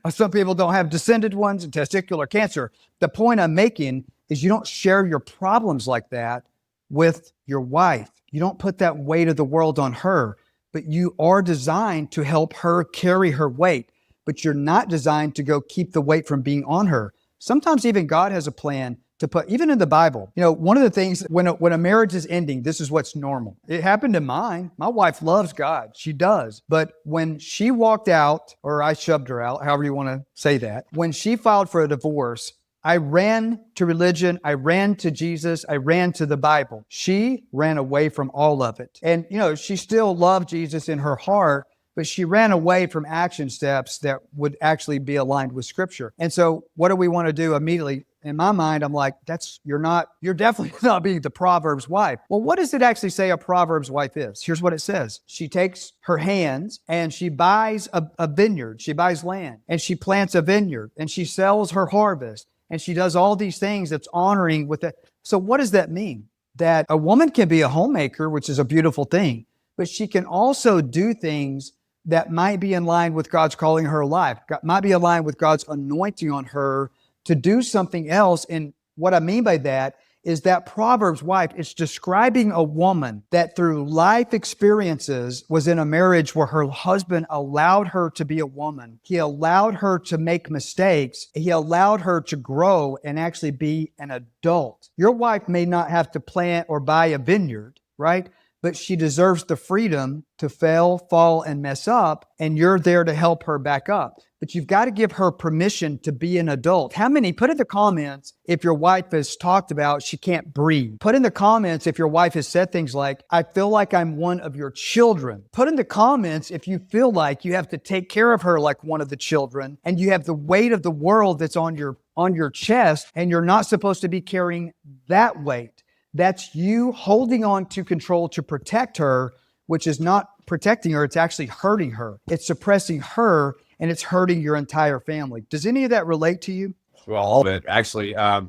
Some people don't have descended ones and testicular cancer. The point I'm making is you don't share your problems like that with your wife. You don't put that weight of the world on her, but you are designed to help her carry her weight, but you're not designed to go keep the weight from being on her. Sometimes even God has a plan to put, even in the Bible, one of the things when a marriage is ending, this is what's normal. It happened in mine. My wife loves God. She does. But when she walked out, or I shoved her out, however you want to say that, when she filed for a divorce, I ran to religion. I ran to Jesus. I ran to the Bible. She ran away from all of it. And, she still loved Jesus in her heart, but she ran away from action steps that would actually be aligned with Scripture. And so what do we want to do immediately? In my mind, I'm like, you're definitely not being the Proverbs wife. Well, what does it actually say a Proverbs wife is? Here's what it says. She takes her hands and she buys a vineyard. She buys land and she plants a vineyard and she sells her harvest. And she does all these things that's honoring with it. So what does that mean? That a woman can be a homemaker, which is a beautiful thing, but she can also do things that might be in line with God's calling her life, might be aligned with God's anointing on her to do something else. And what I mean by that is that Proverbs wife, it's describing a woman that through life experiences was in a marriage where her husband allowed her to be a woman. He allowed her to make mistakes. He allowed her to grow and actually be an adult. Your wife may not have to plant or buy a vineyard, right? But she deserves the freedom to fail, fall, and mess up, and you're there to help her back up. But you've got to give her permission to be an adult. How many? Put in the comments if your wife has talked about she can't breathe. Put in the comments if your wife has said things like, I feel like I'm one of your children. Put in the comments if you feel like you have to take care of her like one of the children, and you have the weight of the world that's on your chest, and you're not supposed to be carrying that weight. That's you holding on to control to protect her, which is not protecting her. It's actually hurting her. It's suppressing her, and it's hurting your entire family. Does any of that relate to you? Well, all of it, actually. I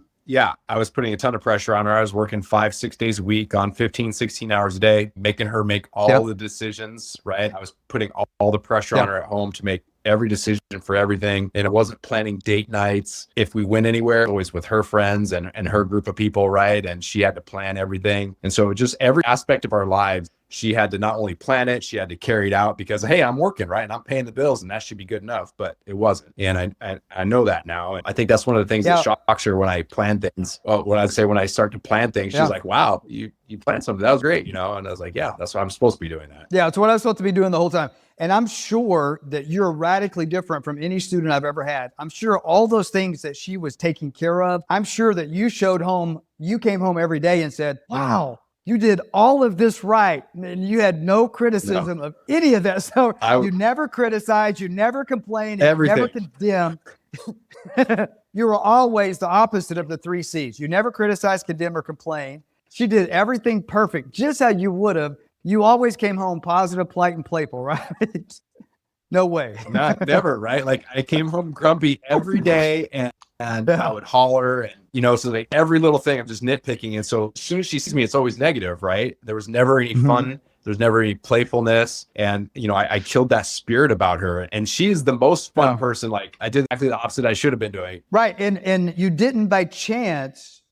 was putting a ton of pressure on her. I was working 5-6 days a week on 15, 16 hours a day, making her make all the decisions, right? I was putting all the pressure on her at home to make every decision for everything. And it wasn't planning date nights. If we went anywhere, always with her friends and her group of people, right? And she had to plan everything. And so just every aspect of our lives, she had to not only plan it, she had to carry it out because, hey, I'm working, right? And I'm paying the bills and that should be good enough, but it wasn't. And I know that now. And I think that's one of the things that shocks her when I plan things. Well, when I start to plan things, she's like, wow, you planned something. That was great, And I was like, yeah, that's what I'm supposed to be doing that. Yeah, it's what I'm supposed to be doing the whole time. And I'm sure that you're radically different from any student I've ever had. I'm sure all those things that she was taking care of, I'm sure that you came home every day and said, wow, you did all of this right. And you had no criticism of any of that. So you never criticized, you never complained, you never condemned. You were always the opposite of the 3 C's. You never criticize, condemn, or complain. She did everything perfect, just how you would have. You always came home positive, polite, and playful, right? No way. Not never, right? Like I came home grumpy every day and I would holler and so like every little thing I'm just nitpicking. And so as soon as she sees me, it's always negative, right? There was never any fun. There's never any playfulness. And I killed that spirit about her. And she's the most fun person. Like I did exactly the opposite I should have been doing. Right. And you didn't by chance,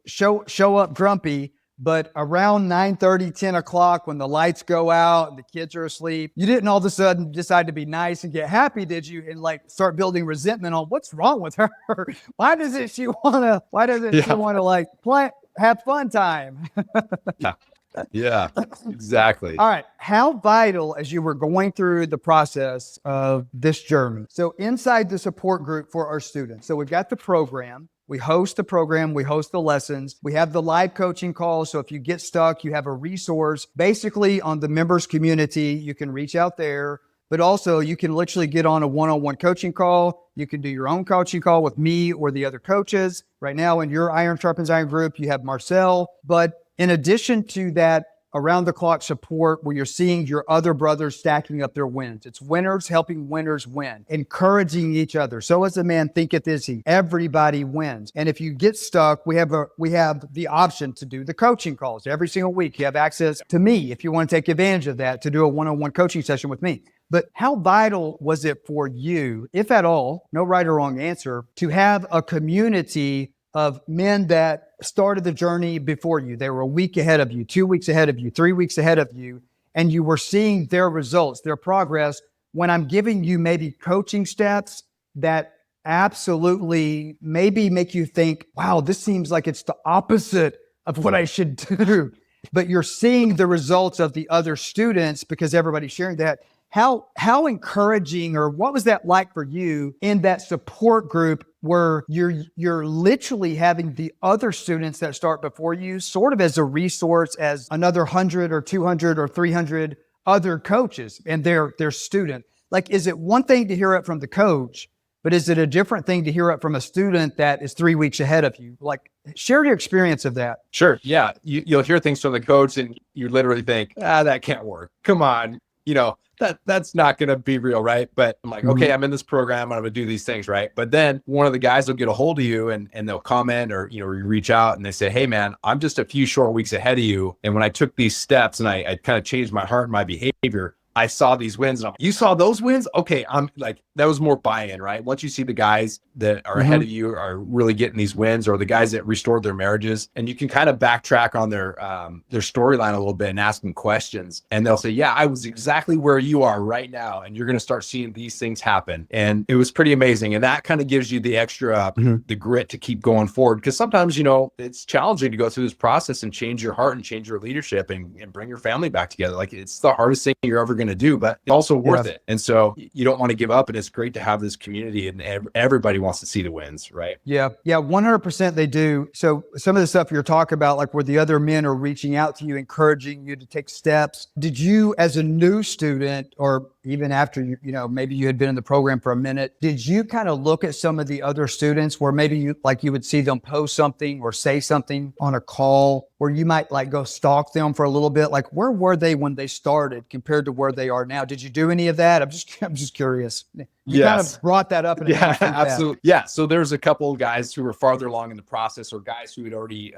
show up grumpy. But around 9:30, 10 o'clock, when the lights go out and the kids are asleep, you didn't all of a sudden decide to be nice and get happy, did you? And like start building resentment on what's wrong with her? Why doesn't she want to like play, have fun time? Yeah, exactly. All right. How vital, as you were going through the process of this journey, so inside the support group for our students, so we've got the program. We host the program, we host the lessons, we have the live coaching calls. So if you get stuck, you have a resource basically on the members community. You can reach out there, but also you can literally get on a one-on-one coaching call. You can do your own coaching call with me or the other coaches. Right now in your Iron Sharpens Iron group, you have Marcel. But in addition to that, around the clock support where you're seeing your other brothers stacking up their wins. It's winners helping winners win, encouraging each other. So as a man thinketh is he. Everybody wins. And if you get stuck, we have the option to do the coaching calls every single week. You have access to me if you want to take advantage of that, to do a one-on-one coaching session with me. But how vital was it for you, if at all, no right or wrong answer, to have a community of men that started the journey before you? They were a week ahead of you, 2 weeks ahead of you, 3 weeks ahead of you, and you were seeing their results, their progress, when I'm giving you maybe coaching steps that absolutely maybe make you think, wow, this seems like it's the opposite of what I should do. But you're seeing the results of the other students because everybody's sharing that. How encouraging, or what was that like for you in that support group where you're literally having the other students that start before you sort of as a resource, as another 100 or 200 or 300 other coaches and their student? Like, is it one thing to hear it from the coach, but is it a different thing to hear it from a student that is 3 weeks ahead of you? Like, share your experience of that. Sure. Yeah. You'll hear things from the coach and you literally think, that can't work. Come on. That's not going to be real, right? But I'm like, okay, I'm in this program, I'm going to do these things, right? But then one of the guys will get a hold of you and they'll comment or, you reach out and they say, hey man, I'm just a few short weeks ahead of you. And when I took these steps and I kind of changed my heart and my behavior, I saw these wins and I'm like, you saw those wins? Okay. I'm like, that was more buy-in, right? Once you see the guys that are ahead of you are really getting these wins, or the guys that restored their marriages, and you can kind of backtrack on their storyline a little bit and ask them questions. And they'll say, yeah, I was exactly where you are right now. And you're going to start seeing these things happen. And it was pretty amazing. And that kind of gives you the extra, the grit to keep going forward. Because sometimes, it's challenging to go through this process and change your heart and change your leadership and bring your family back together. Like, it's the hardest thing you're ever going to do, but it's also worth it. And so you don't want to give up, and it's great to have this community, and everybody wants to see the wins, right? Yeah, 100% they do. So some of the stuff you're talking about, like where the other men are reaching out to you, encouraging you to take steps. Did you, as a new student, or even after maybe you had been in the program for a minute, did you kind of look at some of the other students where maybe you would see them post something or say something on a call where you might like go stalk them for a little bit? Like, where were they when they started compared to where they are now? Did you do any of that? I'm just curious. You kind of brought that up. Yeah, absolutely. Yeah. So there's a couple of guys who were farther along in the process, or guys who had already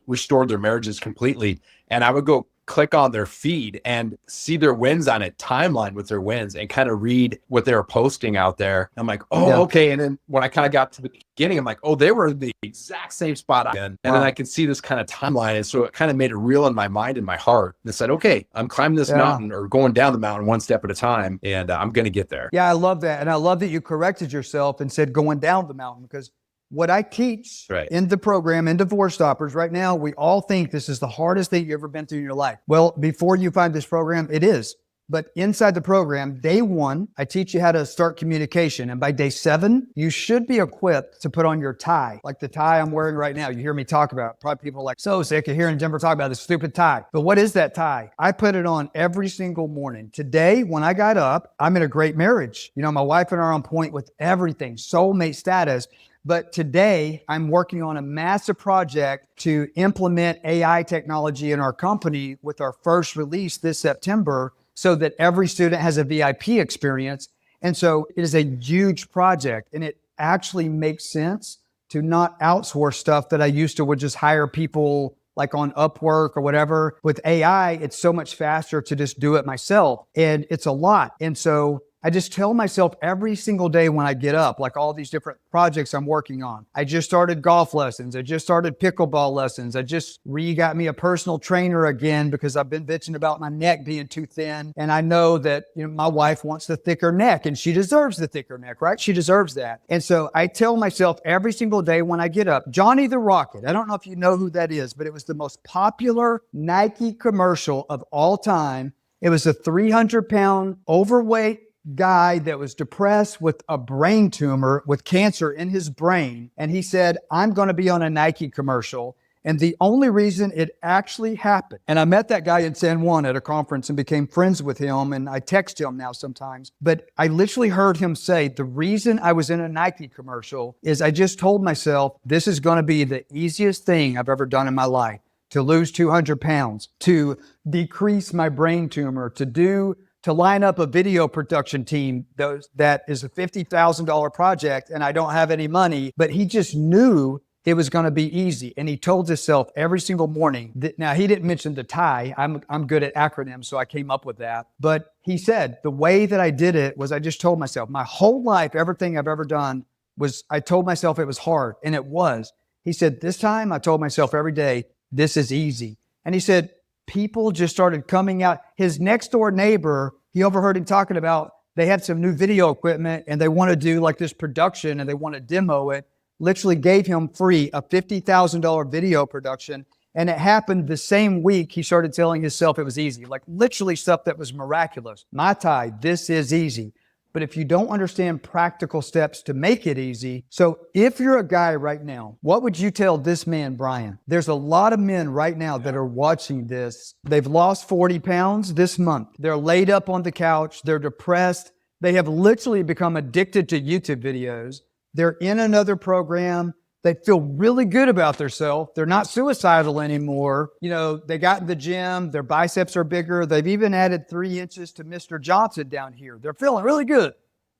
restored their marriages completely. And I would go click on their feed and see their wins on it, timeline with their wins, and kind of read what they were posting out there. I'm like, okay. And then when I kind of got to the beginning, I'm like, they were the exact same spot again. And then I could see this kind of timeline. And so it kind of made it real in my mind and my heart. And I said, okay, I'm climbing this mountain, or going down the mountain one step at a time, and I'm going to get there. Yeah, I love that. And I love that you corrected yourself and said going down the mountain, because what I teach in the program, in Divorce Stoppers, right now, we all think this is the hardest thing you've ever been through in your life. Well, before you find this program, it is. But inside the program, day 1, I teach you how to start communication. And by day 7, you should be equipped to put on your tie, like the tie I'm wearing right now. You hear me talk about it. Probably people are like, so sick of hearing Denver talk about this stupid tie. But what is that tie? I put it on every single morning. Today, when I got up, I'm in a great marriage. My wife and I are on point with everything, soulmate status. But today I'm working on a massive project to implement AI technology in our company with our first release this September so that every student has a VIP experience. And so it is a huge project, and it actually makes sense to not outsource stuff that I used to would just hire people like on Upwork or whatever. With AI, it's so much faster to just do it myself, and it's a lot. And so I just tell myself every single day when I get up, like all these different projects I'm working on. I just started golf lessons. I just started pickleball lessons. I just got me a personal trainer again because I've been bitching about my neck being too thin. And I know that, my wife wants the thicker neck, and she deserves the thicker neck, right? She deserves that. And so I tell myself every single day when I get up, Johnny the Rocket, I don't know if you know who that is, but it was the most popular Nike commercial of all time. It was a 300-pound overweight guy that was depressed with a brain tumor, with cancer in his brain. And he said, I'm going to be on a Nike commercial. And the only reason it actually happened, and I met that guy in San Juan at a conference and became friends with him, and I text him now sometimes, but I literally heard him say, the reason I was in a Nike commercial is I just told myself, this is going to be the easiest thing I've ever done in my life, to lose 200 pounds, to decrease my brain tumor, to line up a video production team that is a $50,000 project, and I don't have any money, but he just knew it was going to be easy. And he told himself every single morning that, now he didn't mention the tie. I'm good at acronyms, so I came up with that. But he said the way that I did it was I just told myself my whole life, everything I've ever done was, I told myself it was hard, and it was. He said, this time I told myself every day, this is easy. And he said, people just started coming out. His next door neighbor, he overheard him talking about, they had some new video equipment and they want to do like this production and they want to demo it. Literally gave him free a $50,000 video production. And it happened the same week he started telling himself it was easy, like literally stuff that was miraculous. My tie, this is easy. But if you don't understand practical steps to make it easy, so if you're a guy right now, what would you tell this man, Brian? There's a lot of men right now that are watching this. They've lost 40 pounds this month. They're laid up on the couch. They're depressed. They have literally become addicted to YouTube videos. They're in another program. They feel really good about themselves. They're not suicidal anymore. They got in the gym. Their biceps are bigger. They've even added 3 inches to Mr. Johnson down here. They're feeling really good.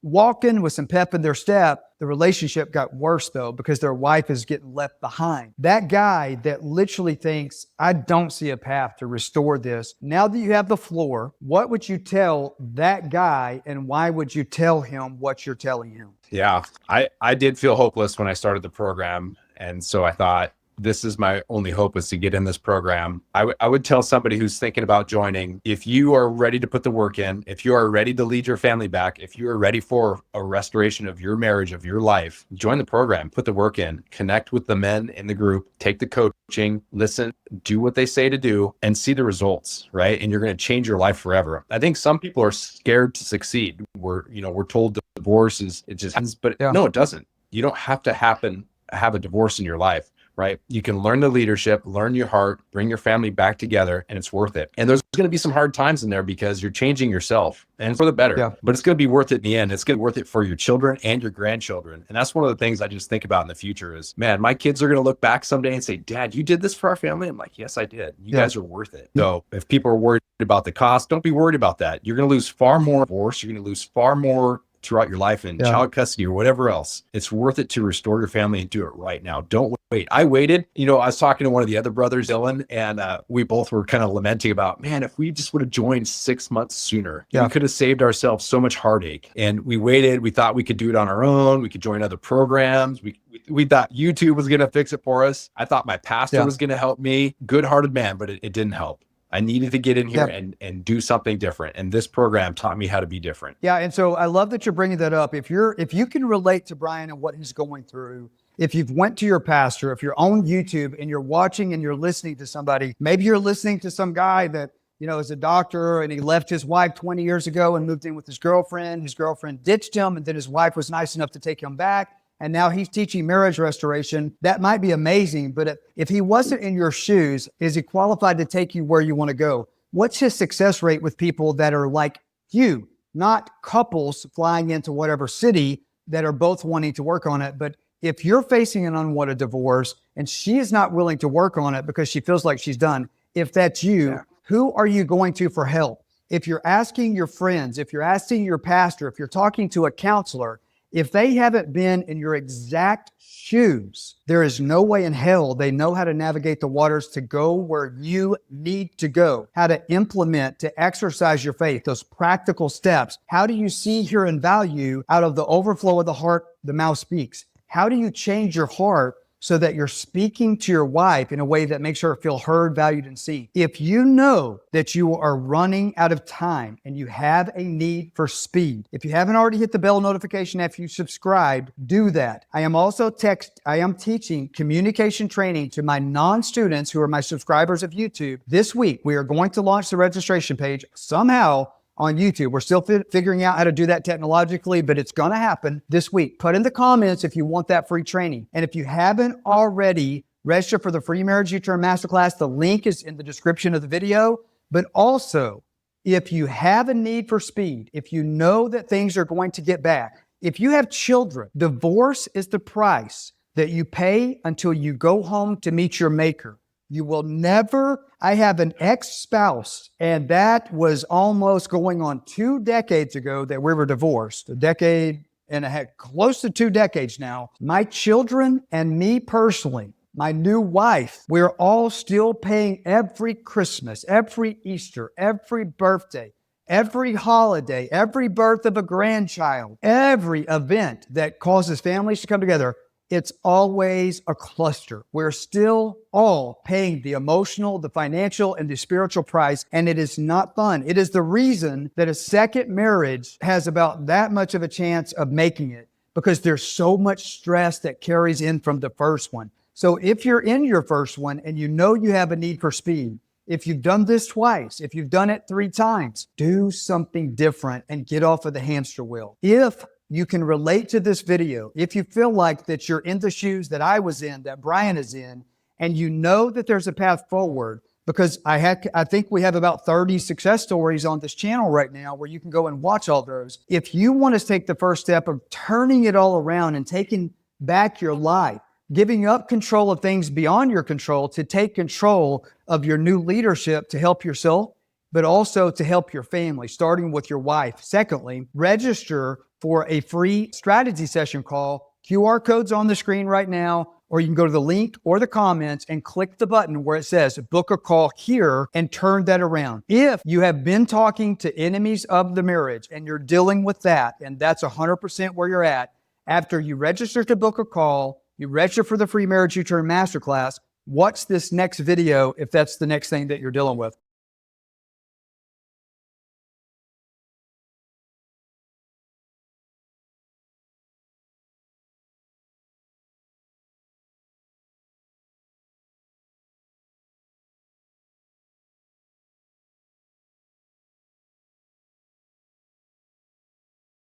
Walking with some pep in their step. The relationship got worse though, because their wife is getting left behind. That guy that literally thinks, I don't see a path to restore this. Now that you have the floor, what would you tell that guy, and why would you tell him what you're telling him? Yeah, I did feel hopeless when I started the program. And so I thought, this is my only hope, is to get in this program. I would tell somebody who's thinking about joining, if you are ready to put the work in, if you are ready to lead your family back, if you are ready for a restoration of your marriage, of your life, join the program, put the work in, connect with the men in the group, take the coaching, listen, do what they say to do, and see the results, right? And you're going to change your life forever. I think some people are scared to succeed. We're told divorce it just happens, but no, it doesn't. You don't have to have a divorce in your life. Right? You can learn the leadership, learn your heart, bring your family back together, and it's worth it. And there's going to be some hard times in there because you're changing yourself, and for the better. Yeah. But it's going to be worth it in the end. It's going to be worth it for your children and your grandchildren. And that's one of the things I just think about in the future is, man, my kids are going to look back someday and say, Dad, you did this for our family? I'm like, yes, I did. You guys are worth it. So if people are worried about the cost, don't be worried about that. You're going to lose far more divorce. You're going to lose far more throughout your life in child custody or whatever else. It's worth it to restore your family and do it right now. Don't wait. I waited. I was talking to one of the other brothers, Dylan, and we both were kind of lamenting about, man, if we just would have joined 6 months sooner, we could have saved ourselves so much heartache. And we waited. We thought we could do it on our own. We could join other programs. We thought YouTube was going to fix it for us. I thought my pastor was going to help me. Good-hearted man, but it didn't help. I needed to get in here and do something different. And this program taught me how to be different. Yeah. And so I love that you're bringing that up. If you can relate to Brian and what he's going through, if you've went to your pastor, if you're on YouTube and you're watching and you're listening to somebody, maybe you're listening to some guy that, is a doctor and he left his wife 20 years ago and moved in with his girlfriend. His girlfriend ditched him, and then his wife was nice enough to take him back. And now he's teaching marriage restoration. That might be amazing, but if he wasn't in your shoes, is he qualified to take you where you want to go? What's his success rate with people that are like you, not couples flying into whatever city that are both wanting to work on it, but If you're facing an unwanted divorce and she is not willing to work on it because she feels like she's done, if that's you, who are you going to for help? If you're asking your friends, if you're asking your pastor, if you're talking to a counselor, if they haven't been in your exact shoes, there is no way in hell they know how to navigate the waters to go where you need to go, how to implement, to exercise your faith, those practical steps. How do you see, hear, and value out of the overflow of the heart, the mouth speaks? How do you change your heart so that you're speaking to your wife in a way that makes her feel heard, valued, and seen? If you know that you are running out of time and you have a need for speed, if you haven't already hit the bell notification after you subscribed, do that. I am teaching communication training to my non-students who are my subscribers of YouTube. This week, we are going to launch the registration page somehow on YouTube. We're still figuring out how to do that technologically, but it's going to happen this week. Put in the comments if you want that free training. And if you haven't already registered for the Free Marriage U-Turn Masterclass, the link is in the description of the video. But also, if you have a need for speed, if you know that things are going to get back, if you have children, divorce is the price that you pay until you go home to meet your maker. You will never. I have an ex-spouse, and that was almost going on 2 decades ago that we were divorced, a decade and a half, close to 2 decades now. My children and me personally, my new wife, we're all still paying every Christmas, every Easter, every birthday, every holiday, every birth of a grandchild, every event that causes families to come together. It's always a cluster. We're still all paying the emotional, the financial, and the spiritual price, and it is not fun. It is the reason that a second marriage has about that much of a chance of making it, because there's so much stress that carries in from the first one. So if you're in your first one and you know you have a need for speed, if you've done this twice, if you've done it 3 times, do something different and get off of the hamster wheel. If you can relate to this video, if you feel like that you're in the shoes that I was in, that Brian is in, and you know that there's a path forward, because I think we have about 30 success stories on this channel right now where you can go and watch all those. If you want to take the first step of turning it all around and taking back your life, giving up control of things beyond your control to take control of your new leadership to help yourself, but also to help your family, starting with your wife. Secondly, register for a free strategy session call. QR code's on the screen right now, or you can go to the link or the comments and click the button where it says book a call here and turn that around. If you have been talking to enemies of the marriage and you're dealing with that, and that's 100% where you're at, after you register to book a call, you register for the Free Marriage U-Turn Masterclass, watch this next video if that's the next thing that you're dealing with.